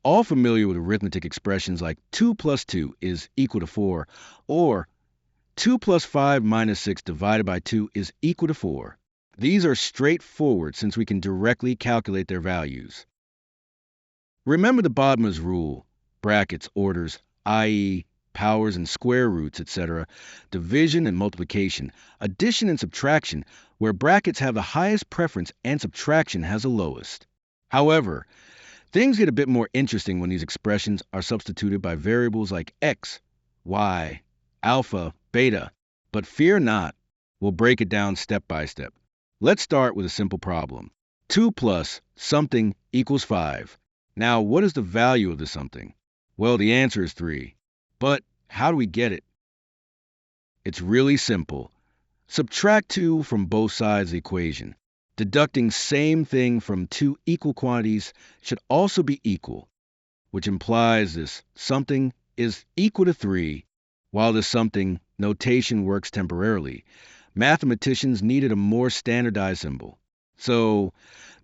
all familiar with arithmetic expressions like 2 plus 2 is equal to 4, or 2 plus 5 minus 6 divided by 2 is equal to 4. These are straightforward since we can directly calculate their values. Remember the Bodmer's rule, brackets, orders, i.e., powers and square roots, etc., division and multiplication, addition and subtraction, where brackets have the highest preference and subtraction has the lowest. However, things get a bit more interesting when these expressions are substituted by variables like x, y, alpha, beta. But fear not, we'll break it down step by step. Let's start with a simple problem. 2 plus something equals 5. Now, what is the value of the something? Well, the answer is 3. But how do we get it? It's really simple. Subtract 2 from both sides of the equation. Deducting same thing from two equal quantities should also be equal, which implies this something is equal to 3. While the something notation works temporarily, mathematicians needed a more standardized symbol. So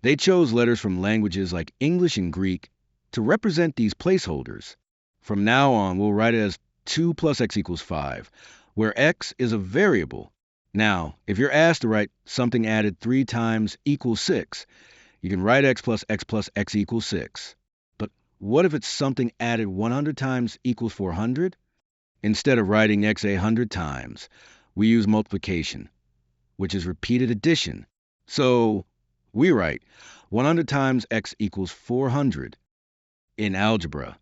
they chose letters from languages like English and Greek to represent these placeholders. From now on, we'll write it as 2 plus x equals 5, where x is a variable. Now, if you're asked to write something added 3 times equals 6, you can write x plus x equals 6. But what if it's something added 100 times equals 400? Instead of writing x 100 times, we use multiplication, which is repeated addition. So we write 100 times x equals 400. In algebra,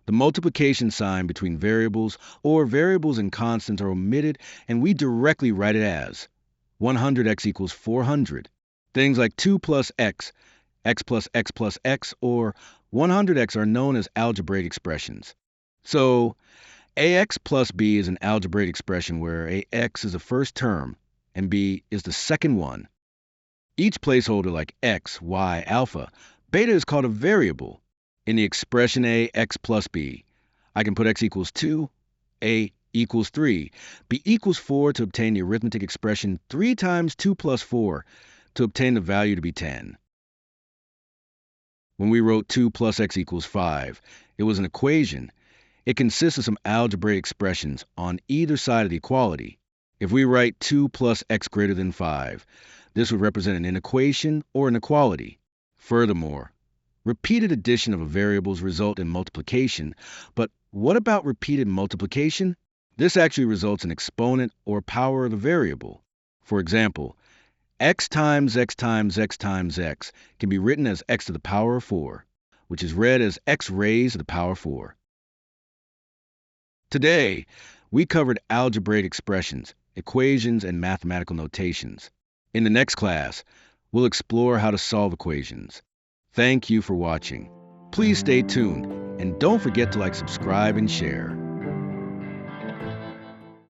the multiplication sign between variables or variables and constants are omitted, and we directly write it as 100x equals 400. Things like 2 plus x plus x, or 100x are known as algebraic expressions. So ax plus b is an algebraic expression where ax is the first term and b is the second one. Each placeholder like x, y, alpha, beta is called a variable. In the expression ax plus b, I can put x equals 2, a equals 3, b equals 4 to obtain the arithmetic expression 3 times 2 plus 4 to obtain the value to be 10. When we wrote 2 plus x equals 5, it was an equation. It consists of some algebraic expressions on either side of the equality. If we write 2 plus x greater than 5, this would represent an inequation or an equality. Furthermore, repeated addition of variables result in multiplication, but what about repeated multiplication? This actually results in exponent or power of the variable. For example, x times x times x times x can be written as x to the power of 4, which is read as x raised to the power of 4. Today, we covered algebraic expressions, equations, and mathematical notations. In the next class, we'll explore how to solve equations. Thank you for watching. Please stay tuned, and don't forget to subscribe, and share.